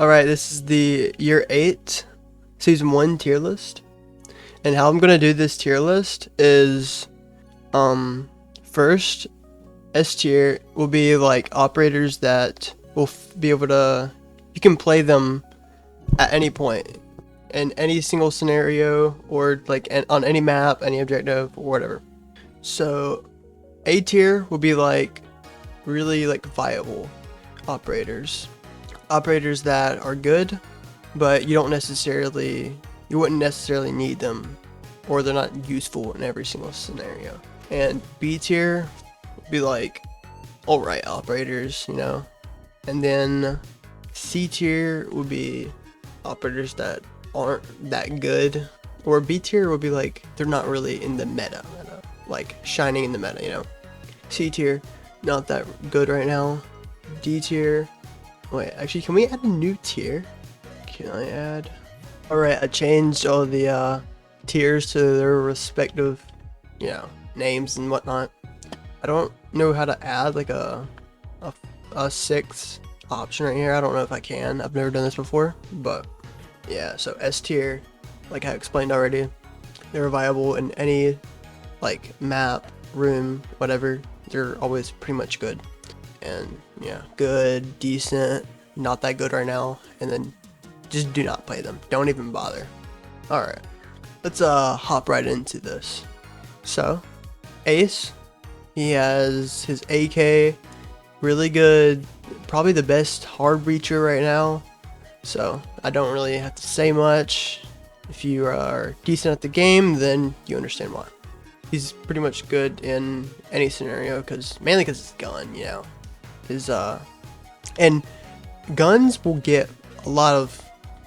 Alright, this is the year 8 season 1 tier list. And how I'm gonna do this tier list is first S tier will be like operators that will be able to, you can play them at any point in any single scenario or like on any map, any objective or whatever. So A tier will be like really like viable operators that are good, but you wouldn't necessarily need them, or they're not useful in every single scenario. And B tier would be like alright operators, you know. And then C tier would be operators that aren't that good, or B tier would be like they're not really in the meta, like shining in the meta, you know. C tier, not that good right now. D tier, wait, actually, can we add a new tier? Can I add? Alright, I changed all the tiers to their respective, you know, names and whatnot. I don't know how to add like a sixth option right here. I don't know if I can. I've never done this before, but yeah. So S tier, like I explained already, they're viable in any like map, room, whatever. They're always pretty much good. And yeah, good, decent, not that good right now, and then just do not play them. Don't even bother. Alright, let's hop right into this. So Ace, he has his AK, really good, probably the best hard breacher right now, so I don't really have to say much. If you are decent at the game, then you understand why. He's pretty much good in any scenario, mainly because it's gun, you know. And guns will get a lot of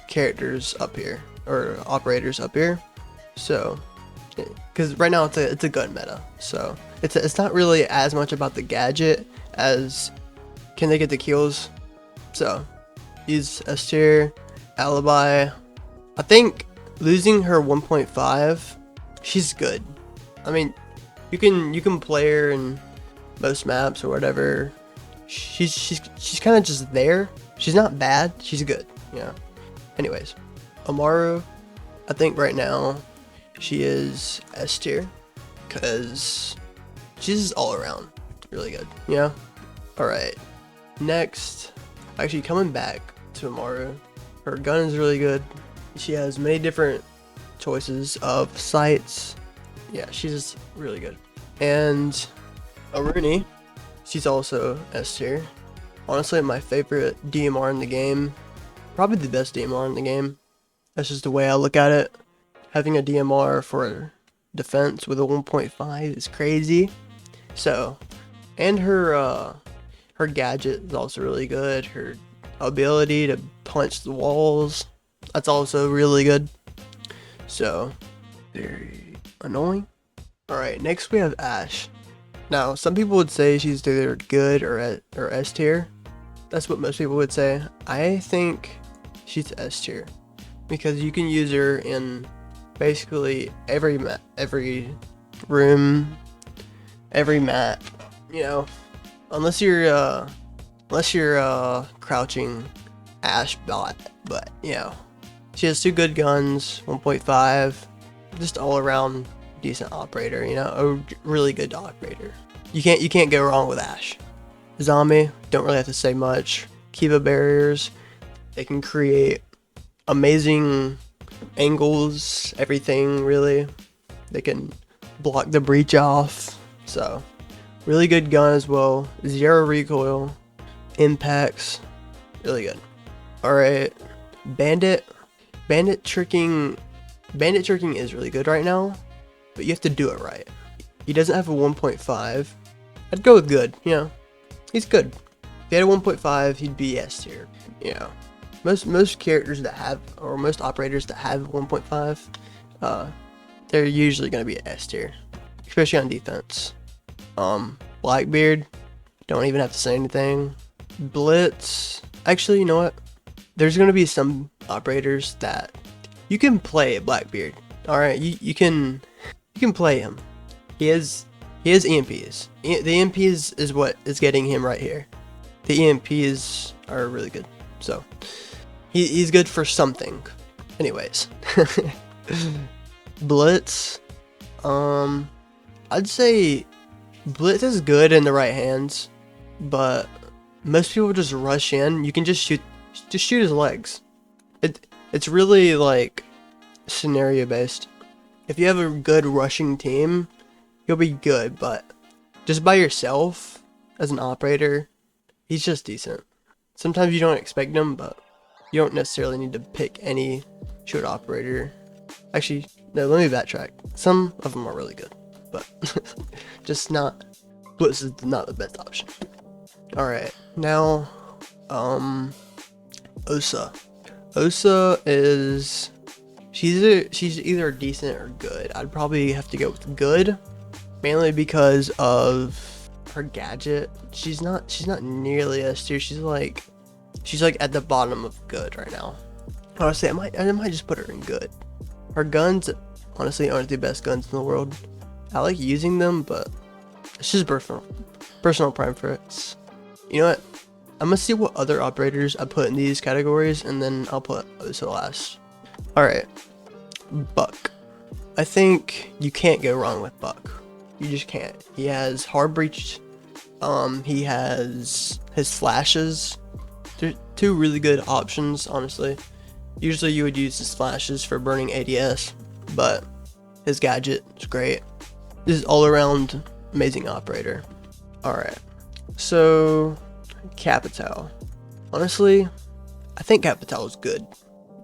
characters up here, or operators up here, so because right now it's a gun meta, so it's not really as much about the gadget as can they get the kills. So he's S tier. Alibi, I think losing her 1.5, she's good. I mean, you can play her in most maps or whatever. She's kind of just there. She's not bad. She's good. Yeah. Anyways, Amaru, I think right now she is S tier because she's just all around really good. Yeah. All right. Next, actually coming back to Amaru, her gun is really good. She has many different choices of sights. Yeah, she's just really good. And Aruni, she's also S tier. Honestly, my favorite DMR in the game. Probably the best DMR in the game. That's just the way I look at it. Having a DMR for defense with a 1.5 is crazy. So, and her gadget is also really good. Her ability to punch the walls, that's also really good. So, very annoying. Alright, next we have Ashe. Now, some people would say she's either good or S tier. That's what most people would say. I think she's S tier because you can use her in basically every room, every map. You know, unless you're crouching Ashe bot, but you know, she has 2 good guns, 1.5, just all around decent operator. You know, a really good operator. You can't go wrong with Ashe. Zombie, don't really have to say much. Kiva barriers, they can create amazing angles, everything really. They can block the breach off. So, really good gun as well. 0 recoil, impacts, really good. Alright, Bandit tricking is really good right now, but you have to do it right. He doesn't have a 1.5. I'd go with good, you know. He's good. If he had a 1.5, he'd be S tier. You know, most characters that have, or most operators that have 1.5, they're usually gonna be S tier, especially on defense. Blackbeard, don't even have to say anything. Blitz, actually, you know what? There's gonna be some operators that you can play Blackbeard. All right, you can play him. He has EMPs. The EMPs is what is getting him right here. The EMPs are really good. So He's good for something. Anyways. Blitz. I'd say Blitz is good in the right hands, but most people just rush in. You can just shoot his legs. It's really like scenario based. If you have a good rushing team, you'll be good, but just by yourself as an operator, he's just decent. Sometimes you don't expect him, but you don't necessarily need to pick any shoot operator. Actually, no, let me backtrack. Some of them are really good, but just not. Blitz is not the best option. Alright, now, Osa. Osa is, she's either decent or good. I'd probably have to go with good, mainly because of her gadget. She's not nearly S tier. She's like at the bottom of good right now. Honestly, I might just put her in good. Her guns, honestly, aren't the best guns in the world. I like using them, but it's just personal preference. You know what? I'm gonna see what other operators I put in these categories, and then I'll put Osa last. Alright. Buck. I think you can't go wrong with Buck. You just can't. He has hard breach. He has his flashes. They're two really good options, honestly. Usually you would use his flashes for burning ADS, but his gadget is great. This is all around amazing operator. Alright. So Capital. Honestly, I think Capital is good.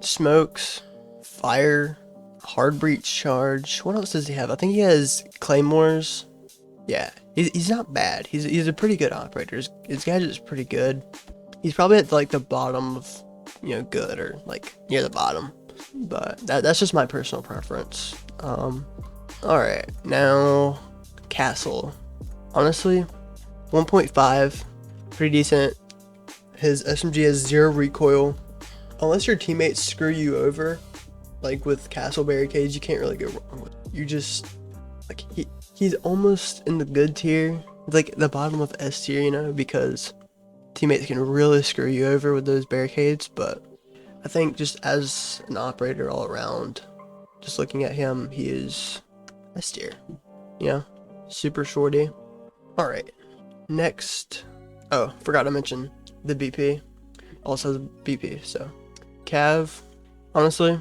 Smokes, fire, hard breach charge. What else does he have? I think he has claymores. Yeah, he's not bad. He's a pretty good operator. His gadget is pretty good. He's probably at like the bottom of, you know, good, or like near the bottom. But that's just my personal preference. Alright, now Castle. Honestly, 1.5, pretty decent. His SMG has 0 recoil. Unless your teammates screw you over, like with Castle barricades, you can't really go wrong with it. You just, like, he's almost in the good tier. It's like the bottom of S tier, you know, because teammates can really screw you over with those barricades. But I think just as an operator all around, just looking at him, he is S tier. Yeah, super shorty. Alright, next. Oh, forgot to mention the BP. Also has a BP, so. Cav, honestly,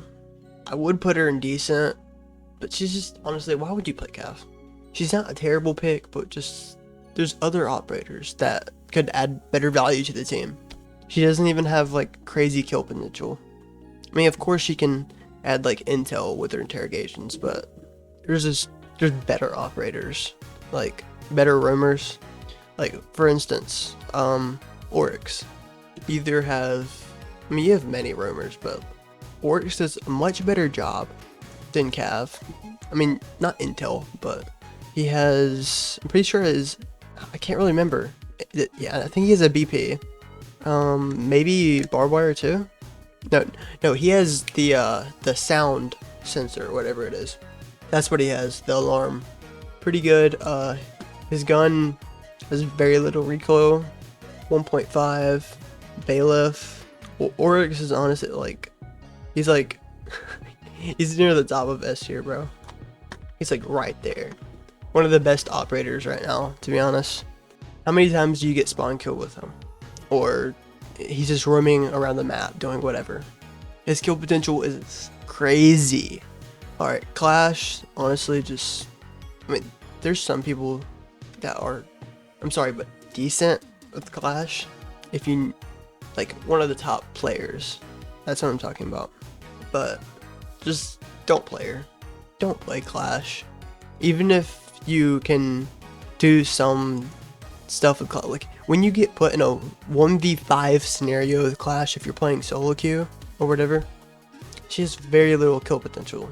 I would put her in decent, but she's just, honestly, why would you play Cav? She's not a terrible pick, but just, there's other operators that could add better value to the team. She doesn't even have, like, crazy kill potential. I mean, of course she can add, like, intel with her interrogations, but there's better operators, like, better roamers. Like, for instance, Oryx. Either have, I mean, you have many roamers, but Oryx does a much better job than Cav. I mean, not intel, but he has, I'm pretty sure I can't really remember. Yeah, I think he has a BP. Maybe barbed wire too? No, he has the sound sensor, whatever it is. That's what he has, the alarm. Pretty good. His gun has very little recoil. 1.5. Bailiff. Well, Oryx is honestly like, he's like, he's near the top of S tier, bro. He's like right there. One of the best operators right now, to be honest. How many times do you get spawn kill with him? Or he's just roaming around the map doing whatever. His kill potential is crazy. Alright, Clash, honestly, just, I mean, there's some people that are, I'm sorry, but decent with Clash. If you, like, one of the top players, that's what I'm talking about. But just don't play her. Don't play Clash. Even if you can do some stuff with Clash, like when you get put in a 1v5 scenario with Clash, if you're playing solo queue or whatever, she has very little kill potential.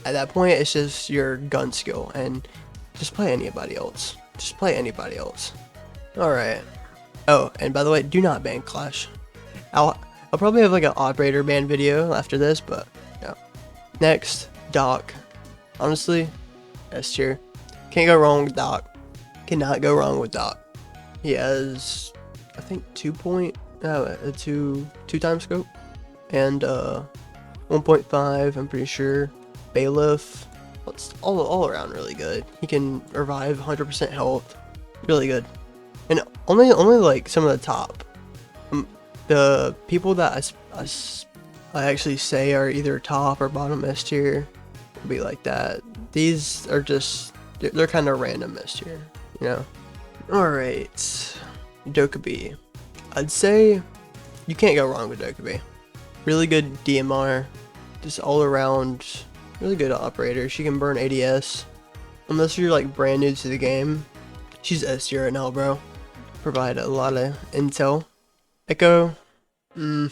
At that point, it's just your gun skill, and just play anybody else. Just play anybody else. Alright. Oh, and by the way, do not ban Clash. I'll probably have like an operator ban video after this, but yeah. Next, Doc. Honestly, S tier. Can't go wrong with Doc. Cannot go wrong with Doc. He has, I think, 2 times scope. and 1.5, I'm pretty sure. Bailiff, it's all around really good. He can revive 100% health, really good. And only like some of the top. The people that I actually say are either top or bottom S tier will be like that. These are just, they're kind of random S tier, you know. Alright, Dokkaebi. I'd say you can't go wrong with Dokkaebi. Really good DMR, just all around, really good operator. She can burn ADS. Unless you're like brand new to the game, she's S tier right now, bro. Provide a lot of intel. Echo, in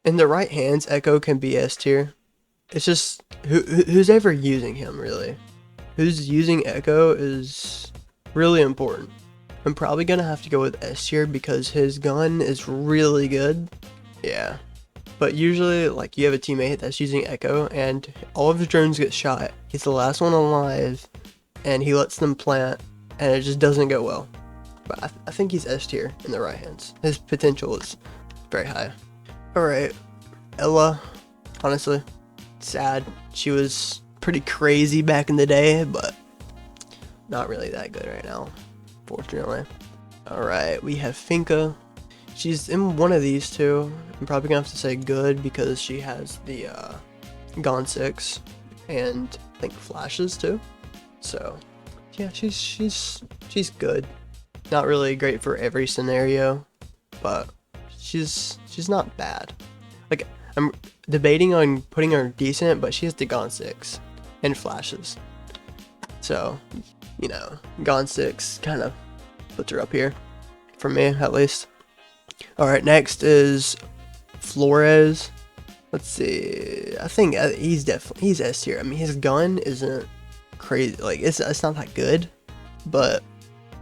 the right hands, Echo can be S tier. It's just who's ever using him, really. Who's using Echo is really important. I'm probably gonna have to go with S tier because his gun is really good. Yeah. But usually, like, you have a teammate that's using Echo and all of his drones get shot. He's the last one alive and he lets them plant and it just doesn't go well. But I think he's S tier in the right hands. His potential is very high. Alright, Ella, honestly, sad. She was pretty crazy back in the day, but not really that good right now, fortunately. Alright, we have Finka. She's in one of these two. I'm probably gonna have to say good because she has the Gone 6 and I think flashes too. So yeah, she's good. Not really great for every scenario, but she's not bad. Like, I'm debating on putting her decent, but she has the Gone 6 and flashes. So, you know, Gone 6 kind of puts her up here for me, at least. Alright, next is Flores. Let's see. I think he's S tier. I mean, his gun isn't crazy. Like, it's not that good, but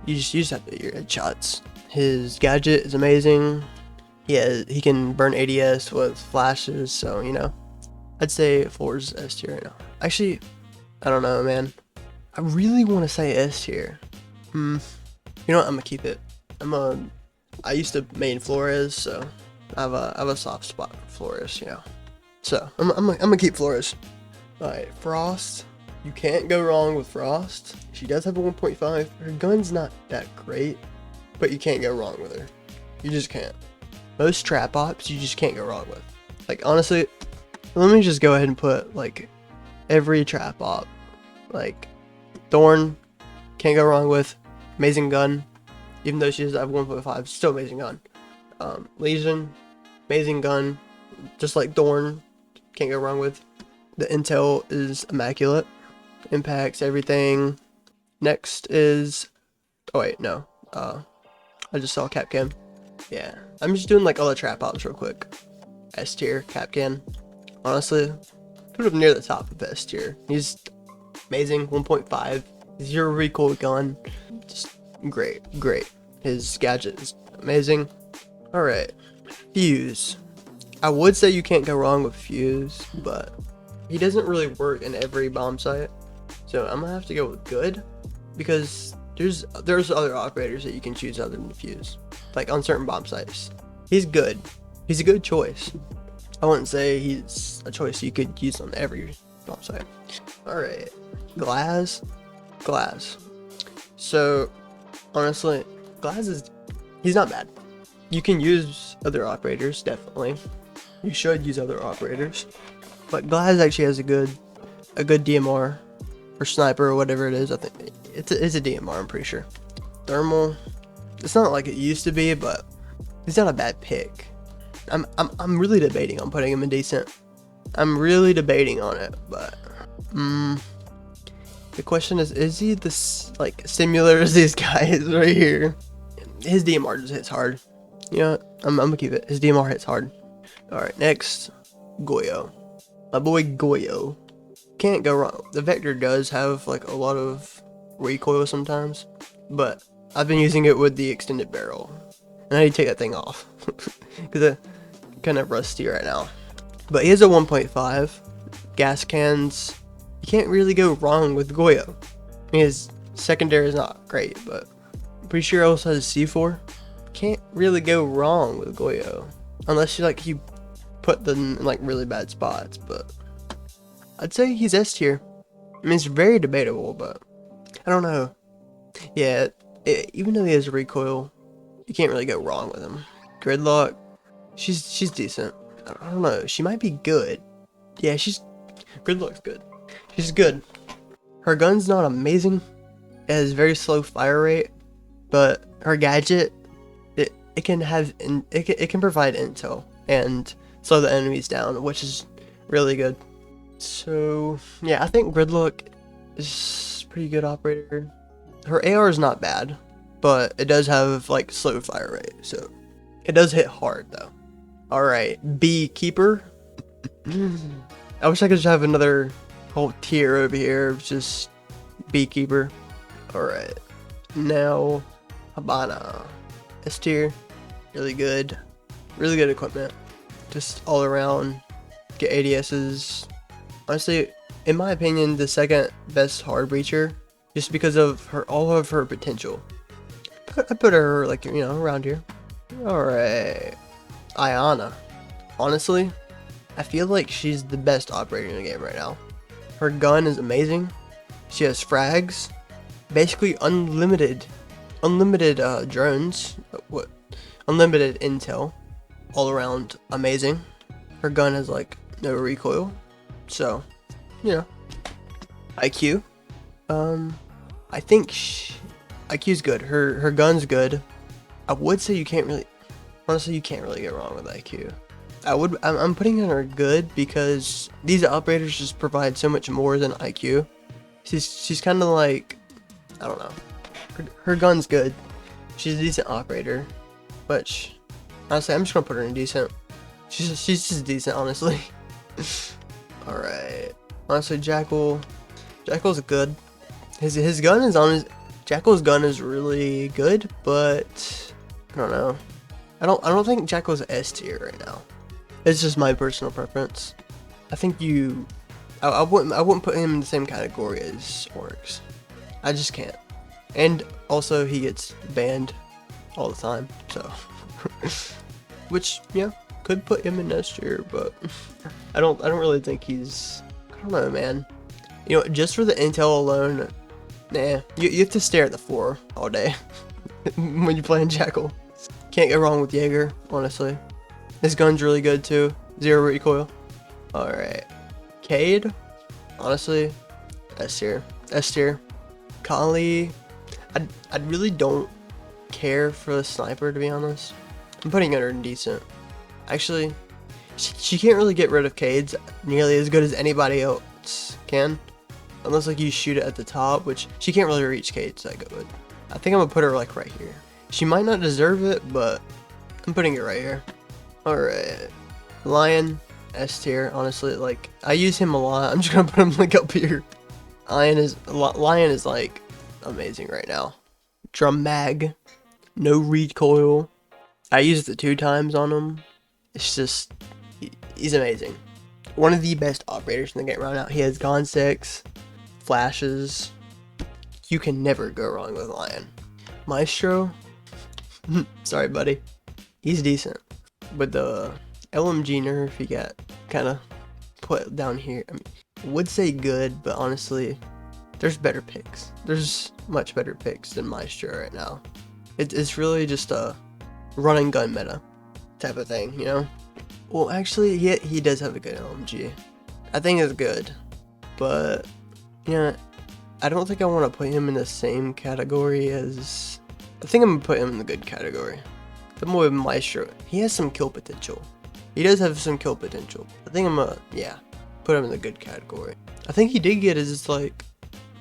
you just have to get your headshots. His gadget is amazing. He can burn ADS with flashes, so, you know, I'd say Flores is S tier right now. Actually, I don't know, man. I really want to say S tier. You know what? I'm gonna keep it. I used to main Flores, so I have a soft spot for Flores, you know. So I'm gonna keep Flores. Alright, Frost. You can't go wrong with Frost. She does have a 1.5. Her gun's not that great, but you can't go wrong with her. You just can't. Most trap ops you just can't go wrong with. Like, honestly, let me just go ahead and put like every trap op. Like Thorn, can't go wrong with. Amazing gun. Even though she does have 1.5, still amazing gun. Legion, amazing gun. Just like Thorn, can't go wrong with. The intel is immaculate. Impacts everything. Next is, oh wait, no. I just saw Capcan. Yeah, I'm just doing like all the trap ops real quick. S tier, Capcan. Honestly, put him near the top of S tier. He's amazing, 1.5. Zero recoil gun. Just great. His gadget is amazing. Alright, Fuse. I would say you can't go wrong with Fuse, but he doesn't really work in every bomb site. So I'm gonna have to go with good, because there's other operators that you can choose other than Fuse. Like on certain bomb sites. He's good. He's a good choice. I wouldn't say he's a choice you could use on every bomb site. Alright. Glass. So honestly, he's not bad. You can use other operators, definitely. You should use other operators. But Glass actually has a good DMR or sniper or whatever it is. I think it's a DMR, I'm pretty sure. Thermal, it's not like it used to be, but he's not a bad pick. I'm really debating on putting him in decent. I'm really debating on it, but the question is he this like similar as these guys right here? His DMR just hits hard. You know what? I'm gonna keep it. His DMR hits hard. Alright, next, Goyo. My boy Goyo. Can't go wrong. The Vector does have like a lot of recoil sometimes, but I've been using it with the extended barrel. And I need to take that thing off because I'm kind of rusty right now. But he has a 1.5. Gas cans. You can't really go wrong with Goyo. I mean, his secondary is not great, but I'm pretty sure he also has C4. Can't really go wrong with Goyo. Unless you put them in like really bad spots, but I'd say he's S tier. I mean, it's very debatable, but I don't know. Yeah, even though he has recoil, you can't really go wrong with him. Gridlock, she's decent. I don't know. She might be good. Yeah, Gridlock's good. She's good. Her gun's not amazing. It has very slow fire rate, but her gadget, it can provide intel and slow the enemies down, which is really good. So yeah, I think Gridlock is a pretty good operator. Her AR is not bad, but it does have like slow fire rate, so it does hit hard though. All right, Beekeeper. I wish I could just have another whole tier over here of just Beekeeper. All right, now Habana, S tier, really good equipment, just all around. Get ADSs. Honestly, in my opinion, the second best hard breacher, just because of all of her potential. I put her like, you know, around here. All right, Ayana. Honestly, I feel like she's the best operator in the game right now. Her gun is amazing. She has frags, basically unlimited drones. Unlimited intel, all around amazing. Her gun has like no recoil, so you know. IQ, I think IQ's good. Her gun's good. I would say you can't really get wrong with IQ. I'm putting in her good because these operators just provide so much more than IQ. She's kind of like, I don't know. Her gun's good. She's a decent operator, but honestly, I'm just gonna put her in decent. She's just decent, honestly. All right. Honestly, Jackal's good. His gun is Jackal's gun is really good, but I don't know. I don't think Jackal's S tier right now. It's just my personal preference. I think I wouldn't put him in the same category as Oryx. I just can't. And also he gets banned all the time, so which yeah, could put him in S tier, but I don't really think he's, I don't know, man. You know, just for the intel alone, nah, you have to stare at the floor all day when you're playing Jackal. Can't go wrong with Jaeger, honestly. His gun's really good too. 0 recoil. Alright. Cade, honestly, S tier. S tier. Kali, I really don't care for the sniper, to be honest. I'm putting her in decent. Actually, she can't really get rid of Cades nearly as good as anybody else can. Unless like you shoot it at the top, which she can't really reach Cades that good. I think I'm gonna put her like right here. She might not deserve it, but I'm putting it right here. Alright. Lion, S tier, honestly, like, I use him a lot. I'm just gonna put him like up here. Lion is like amazing right now. Drum mag, no recoil. I used it 2 times on him. It's just, he's amazing. One of the best operators in the game right now. He has Gon 6, flashes. You can never go wrong with Lion. Maestro, sorry buddy, he's decent. But the LMG nerf he got kind of put down here. I mean, I would say good, but honestly, there's better picks. There's much better picks than Maestro right now. It's really just a run and gun meta type of thing, you know? Well, actually, he does have a good LMG. I think it's good, but yeah, I don't think I want to put him in the same category as. I think I'm gonna put him in the good category. The more Maestro, he has some kill potential. He does have some kill potential. I think I'm gonna, yeah, put him in the good category. I think he did get his, like,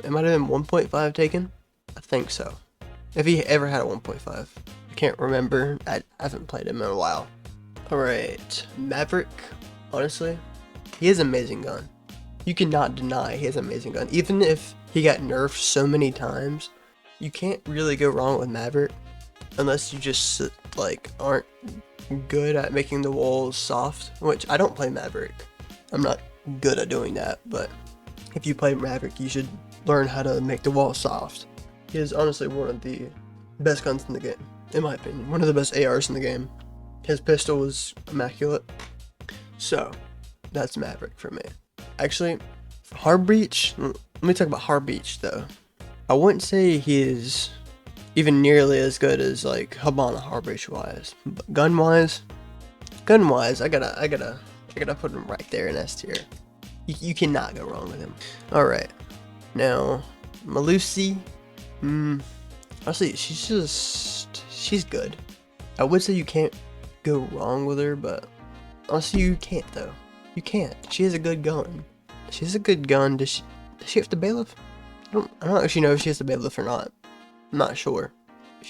it might have been 1.5 taken. I think so. If he ever had a 1.5. I can't remember. I haven't played him in a while. Alright, Maverick, honestly, he has an amazing gun. You cannot deny he has an amazing gun. Even if he got nerfed so many times, you can't really go wrong with Maverick. Unless you just, like, aren't good at making the walls soft, which I don't play Maverick. I'm not good at doing that, but if you play Maverick, you should learn how to make the walls soft. He is honestly one of the best guns in the game, in my opinion. One of the best ARs in the game. His pistol is immaculate. So that's Maverick for me. Actually, Hard Breach. Let me talk about Hard Breach though. I wouldn't say he is even nearly as good as like Habana Hard Breach wise. But gun wise, I gotta put him right there in S tier. You cannot go wrong with him. All right, now Melusi. Honestly, she's good. I would say you can't go wrong with her, but honestly, you can't though. You can't. She has a good gun. She has a good gun. Does she have to bailiff? I don't actually know if she has to bailiff or not. I'm not sure.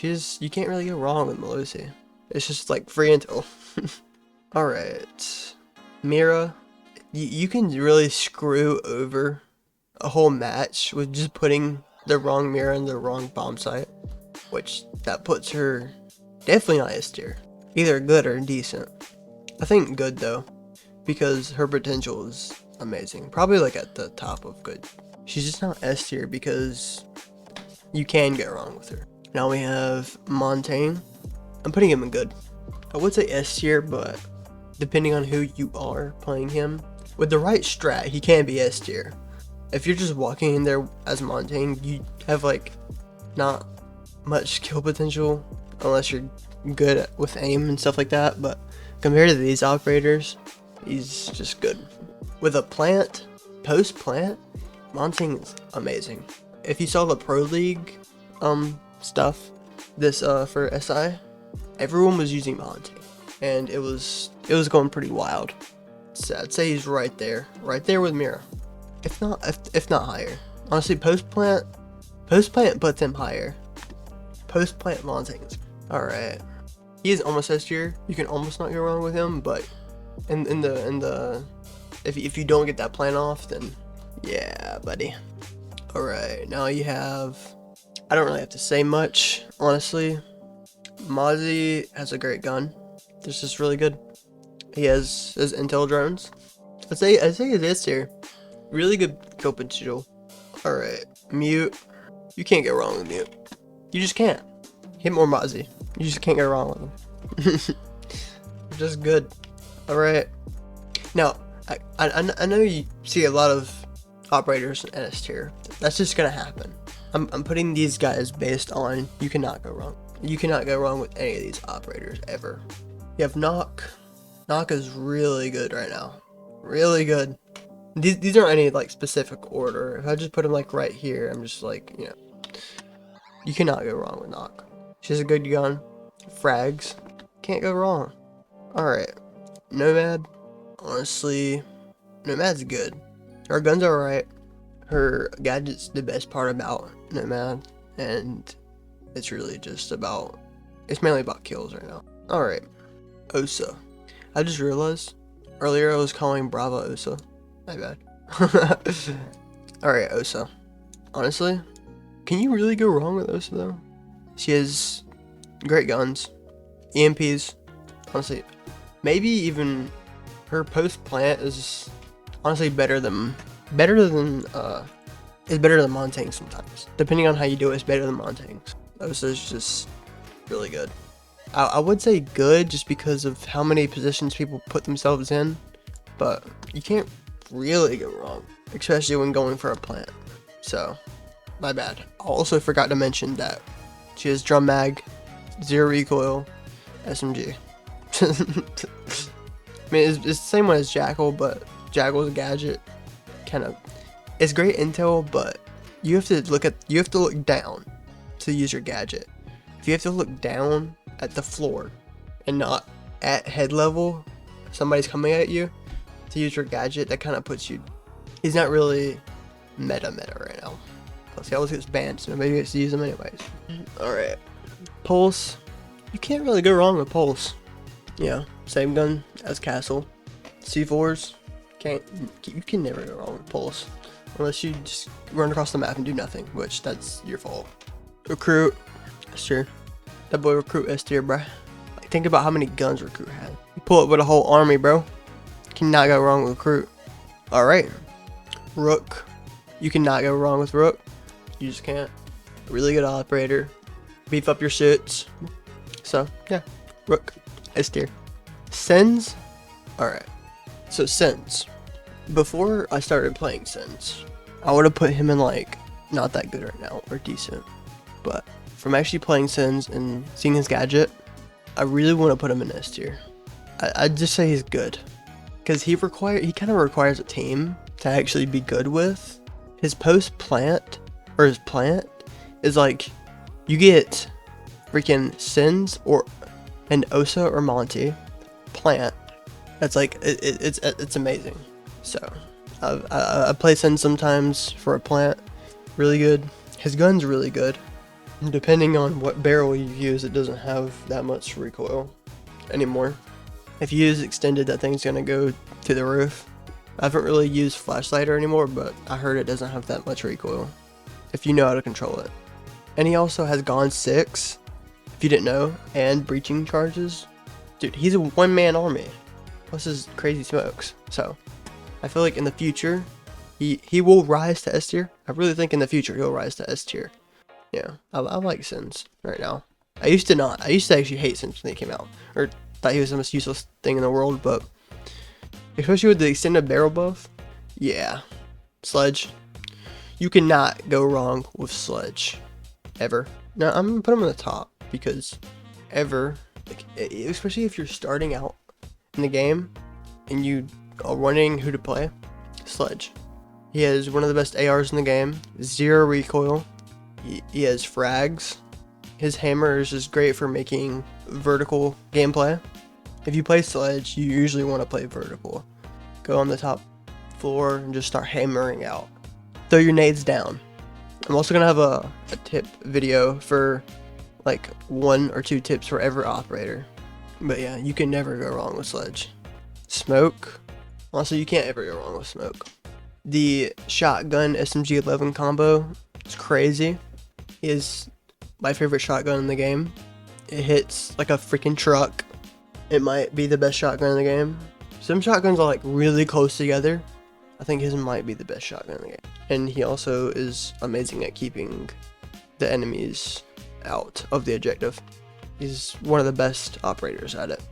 You can't really go wrong with Melusi. It's just like free intel. Alright. Mira. You can really screw over a whole match with just putting the wrong Mira in the wrong bomb site. Which, that puts her definitely not S tier. Either good or decent. I think good though. Because her potential is amazing. Probably like at the top of good. She's just not S tier because you can get wrong with her. Now we have Montaigne. I'm putting him in good. I would say S tier, but depending on who you are playing him, with the right strat, he can be S tier. If you're just walking in there as Montaigne, you have like not much skill potential unless you're good with aim and stuff like that. But compared to these operators, he's just good. With a plant, post plant, Montaigne is amazing. If you saw the Pro League stuff, this for SI, everyone was using Montaigne, and it was going pretty wild. So I'd say he's right there with Mira, if not higher. Honestly, post plant puts him higher. Post plant Montaigne. All right, he is almost S tier. You can almost not go wrong with him, but if you don't get that plant off, then yeah, buddy. All right, now you have. I don't really have to say much, honestly. Mozzie has a great gun. This is really good. He has his intel drones. I'd say it is here. Really good kill potential. All right, Mute. You can't go wrong with Mute. You just can't. Hit more Mozzie. You just can't go wrong with him. Just good. All right. Now, I know you see a lot of operators in S tier. That's just gonna happen. I'm putting these guys based on you cannot go wrong. You cannot go wrong with any of these operators ever. You have Knock. Knock is really good right now. Really good. These aren't any like specific order. If I just put them like right here, I'm just like, you know. You cannot go wrong with Knock. She has a good gun. Frags. Can't go wrong. Alright. Nomad. Honestly, Nomad's good. Her guns are alright. Her gadget's the best part about Nomad, and it's really just about, it's mainly about kills right now. Alright, Osa. I just realized earlier I was calling Brava Osa. My bad. Alright, Osa. Honestly, can you really go wrong with Osa though? She has great guns, EMPs. Honestly, maybe even her post plant is honestly better than Montaigne sometimes. Depending on how you do it, it's better than Montaigne's. Osa is just really good. I would say good just because of how many positions people put themselves in, but you can't really go wrong, especially when going for a plant. So, my bad. I also forgot to mention that she has drum mag, 0 recoil, SMG. I mean, it's the same one as Jackal, but Jackal's gadget kind of, it's great intel, but you have to look down to use your gadget. If you have to look down at the floor and not at head level, somebody's coming at you to use your gadget, that kind of puts you, he's not really meta right now. Plus he always gets banned, so nobody gets to use him anyways. Alright, Pulse. You can't really go wrong with Pulse. Yeah, same gun as Castle. C4s, you can never go wrong with Pulse. Unless you just run across the map and do nothing, which that's your fault. Recruit, S tier. That boy Recruit S tier, bruh. Like, think about how many guns Recruit had. You pull up with a whole army, bro. Cannot go wrong with Recruit. Alright. Rook. You cannot go wrong with Rook. You just can't. Really good operator. Beef up your shits. So, yeah. Rook. S tier. Sens. Alright. So Sins. Before I started playing Sins, I would have put him in like not that good right now or decent. But from actually playing Sins and seeing his gadget, I really want to put him in S tier. I'd just say he's good. Because he kind of requires a team to actually be good with. His post plant, or his plant, is like, you get freaking Sins or an Osa or Monty plant. That's like, it's amazing. So, I play Sins sometimes for a plant. Really good. His gun's really good. Depending on what barrel you use, it doesn't have that much recoil anymore. If you use extended, that thing's gonna go to the roof. I haven't really used flashlighter anymore, but I heard it doesn't have that much recoil if you know how to control it. And he also has Gone 6, if you didn't know, and breaching charges. Dude, he's a one-man army, plus his crazy smokes. So, I feel like in the future, he will rise to S tier. I really think in the future he'll rise to S tier. Yeah, I like Sins right now. I used to not. I used to actually hate Sins when they came out, or thought he was the most useless thing in the world, but especially with the extended barrel buff, yeah. Sledge. You cannot go wrong with Sledge. Ever. Now, I'm going to put him on the top, because ever, like, especially if you're starting out in the game, and you are wondering who to play, Sledge. He has one of the best ARs in the game, 0 recoil, he has frags, his hammer is just great for making vertical gameplay. If you play Sledge, you usually want to play vertical. Go on the top floor and just start hammering out. Throw your nades down. I'm also going to have a tip video for like 1 or 2 tips for every operator. But yeah, you can never go wrong with Sledge. Smoke. Also, you can't ever go wrong with Smoke. The shotgun SMG-11 combo is crazy. It is my favorite shotgun in the game. It hits like a freaking truck. It might be the best shotgun in the game. Some shotguns are like really close together. I think his might be the best shotgun in the game. And he also is amazing at keeping the enemies out of the objective. He's one of the best operators at it.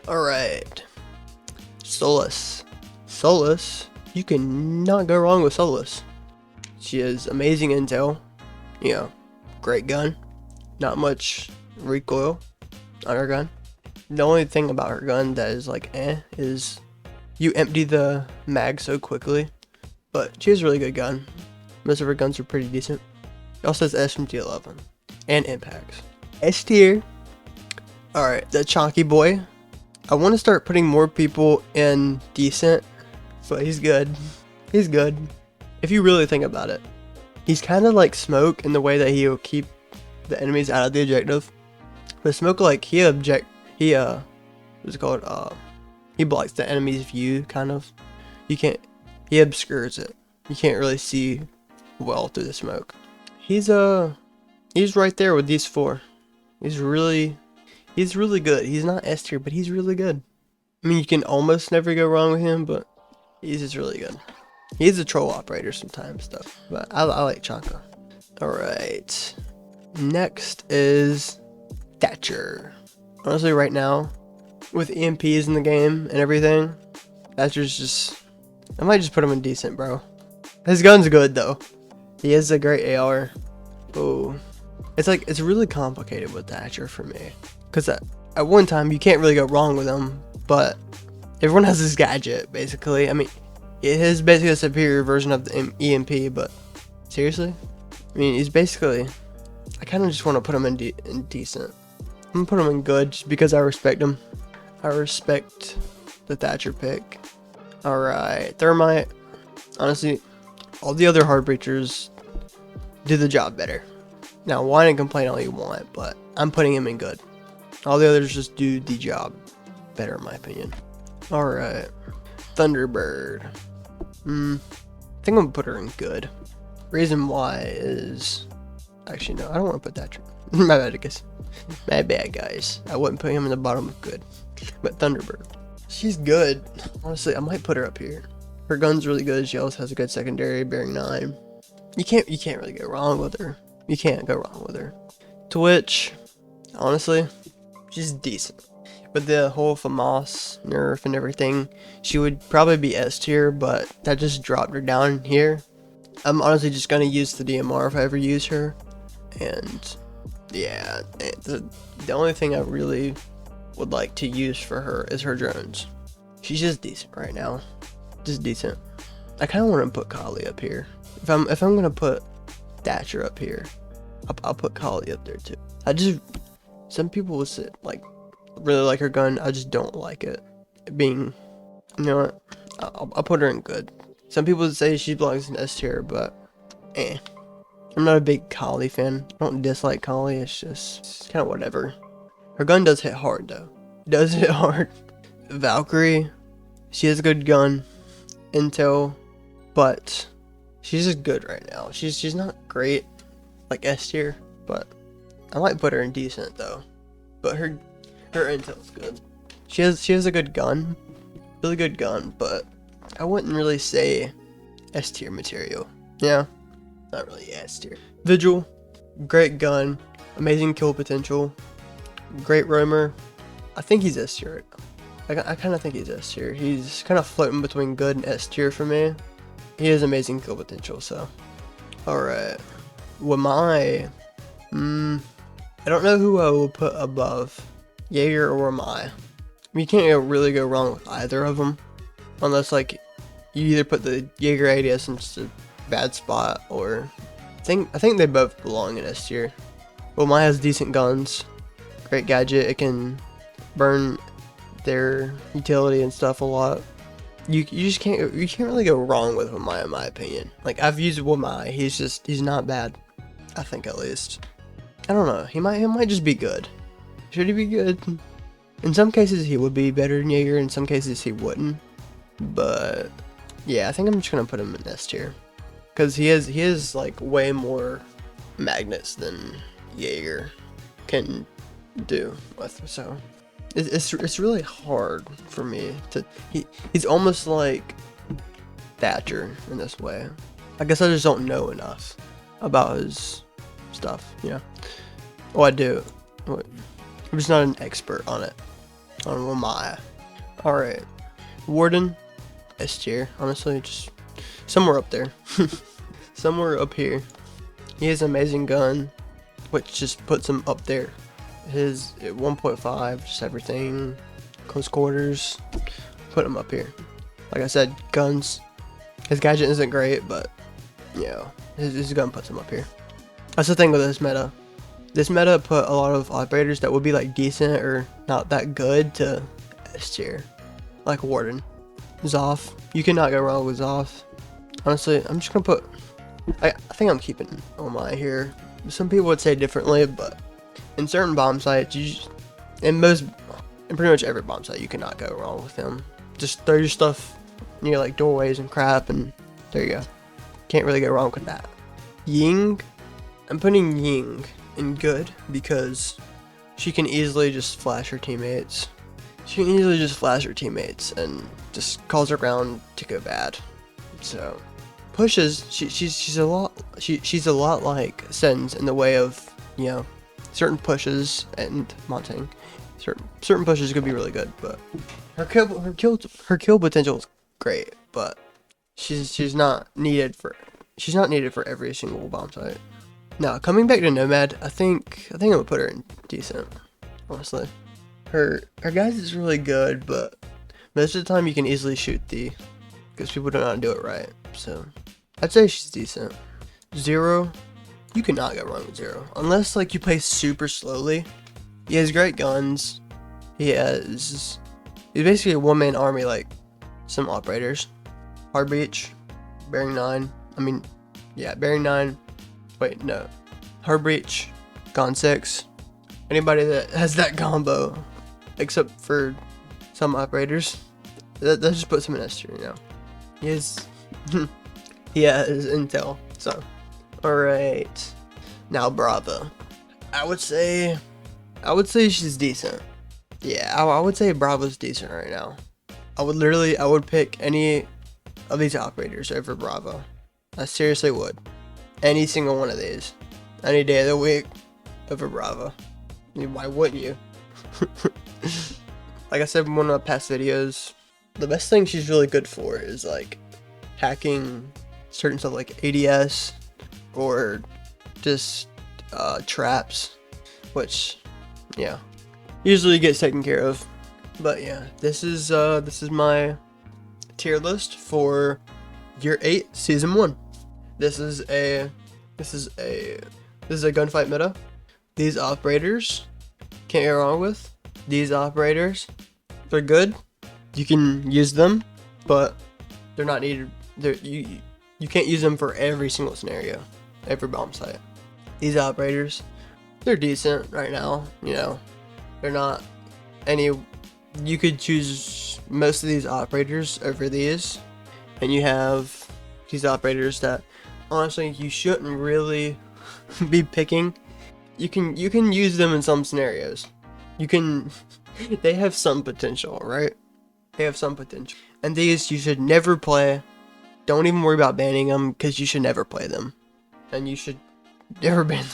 Alright. Solus. Solus. You cannot go wrong with Solus. She has amazing intel. You know, great gun. Not much recoil on her gun. The only thing about her gun that is like is you empty the mag so quickly. But she has a really good gun. Most of her guns are pretty decent. She also has SMG-11 and impacts. S tier. Alright, the Chonky boy. I want to start putting more people in decent, but he's good. He's good. If you really think about it. He's kind of like Smoke in the way that he'll keep the enemies out of the objective. But Smoke, like, he blocks the enemy's view, kind of. He obscures it. You can't really see well through the smoke. He's right there with these 4. He's really good. He's not S tier, but he's really good. I mean, you can almost never go wrong with him, but he's just really good. He's a troll operator sometimes, though. But I like Chonka. Alright. Next is Thatcher. Honestly, right now, with EMPs in the game and everything, Thatcher's just... I might just put him in decent, bro. His gun's good, though. He has a great AR. Oh. It's really complicated with Thatcher for me. Because at one time, you can't really go wrong with him, but everyone has this gadget, basically. I mean, it is basically a superior version of the EMP, but seriously? I mean, he's basically... I kind of just want to put him in decent. I'm going to put him in good just because I respect him. I respect the Thatcher pick. Alright, Thermite. Honestly, all the other hard breachers do the job better. Now, whine and complain all you want, but I'm putting him in good. All the others just do the job better, in my opinion. Alright, Thunderbird. I think I'm going to put her in good. Reason why is... Actually, no, I don't want to put Thatcher. My bad, guys. My bad, guys. I wouldn't put him in the bottom of good. But Thunderbird. She's good. Honestly, I might put her up here. Her gun's really good. She also has a good secondary, bearing 9. You can't really go wrong with her. You can't go wrong with her. Twitch. Honestly, she's decent. with the whole FAMAS nerf and everything, she would probably be S tier, but that just dropped her down here. I'm honestly just gonna use the DMR if I ever use her, and yeah, the only thing I really would like to use for her is her drones. She's just decent right now, just decent. I kind of want to put Kali up here. If I'm gonna put Thatcher up here, I'll put Kali up there too. Some people will say like really like her gun. I just don't like it being, you know what? I'll put her in good. Some people would say she belongs in S tier, but I'm not a big Kali fan. I don't dislike Kali. It's kind of whatever. Her gun does hit hard though. It does hit hard. Valkyrie, she has a good gun. Intel, but she's just good right now. She's not great like S tier, but I might put her in decent though. But her intel's good. She has a good gun, really good gun, but I wouldn't really say S tier material. Yeah, not really S tier. Vigil, great gun, amazing kill potential, great roamer. I think he's S tier. I kind of think he's S tier. He's kind of floating between good and S tier for me. He has amazing kill potential, so. Alright. Wamai. I don't know who I will put above Jaeger or Wamai. You can't really go wrong with either of them. Unless, like, you either put the Jaeger ADS in just a bad spot, or. I think they both belong in S tier. Wamai has decent guns. Great gadget. It can burn their utility and stuff a lot. You just can't really go wrong with Wamai in my opinion. Like, I've used Wamai, he's not bad. I think, at least. I don't know, he might just be good. Should he be good? In some cases he would be better than Jaeger, in some cases he wouldn't. But yeah, I think I'm just gonna put him in S tier. Cause he has like way more magnets than Jaeger can do with, so it's really hard for me to. He's almost like Thatcher in this way. I guess I just don't know enough about his stuff, you know. Oh, I do. I'm just not an expert on it. On Wamai. Alright. Warden, S tier, honestly, just somewhere up there. Somewhere up here. He has an amazing gun, which just puts him up there. His 1.5, just everything, close quarters, put him up here. Like I said, guns. His gadget isn't great, but you know, his gun puts him up here. That's the thing with this meta. This meta put a lot of operators that would be like decent or not that good to S tier, like Warden, Zoff. You cannot go wrong with Zoff. Honestly, I'm just gonna put. I think I'm keeping Omai here. Some people would say differently, but in certain bomb sites, in pretty much every bomb site, you cannot go wrong with him. Just throw your stuff near like doorways and crap, and there you go. Can't really go wrong with that. Ying, I'm putting Ying in good because she can easily just flash her teammates. She can easily just flash her teammates and just cause her round to go bad. So pushes, she's a lot like Sens in the way of, you know, certain pushes and mounting. Certain pushes could be really good, but her kill potential is great, but she's not needed for every single bomb site. Now coming back to Nomad, I think I'm gonna put her in decent. Honestly, her guys is really good, but most of the time you can easily shoot the, because people don't know how to do it right. So I'd say she's decent. Zero, you cannot go wrong with Zero unless like you play super slowly. He has great guns. He's basically a one-man army like some operators. Hard Breach, Bearing 9. I mean, yeah, Bearing 9. Wait, no. Hard Breach, Gone 6. Anybody that has that combo, except for some operators, that just puts him in S tier, you know. He has intel. So, all right. Now Bravo. I would say she's decent. Yeah, I would say Bravo's decent right now. I would pick any of these operators over Bravo. I seriously would. Any single one of these. Any day of the week over Bravo. I mean, why wouldn't you? like I said in one of my past videos, the best thing she's really good for is like hacking certain stuff like ADS or just traps, which yeah, usually gets taken care of. But yeah, this is my tier list for Year 8 Season 1. This is a gunfight meta. These operators, can't go wrong with. These operators, they're good. You can use them, but they're not needed. You can't use them for every single scenario, every bomb site. These operators, they're decent right now. You know, they're not any. You could choose most of these operators over these, and you have these operators that honestly you shouldn't really be picking. You can use them in some scenarios. They have some potential, right? They have some potential. And these you should never play. Don't even worry about banning them, because you should never play them. And you should never ban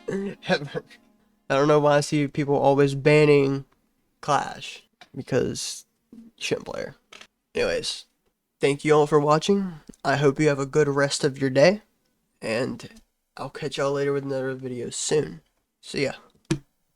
them. Ever. I don't know why I see people always banning Clash, because you shouldn't play her. Anyways, thank you all for watching. I hope you have a good rest of your day. And I'll catch y'all later with another video soon. See ya.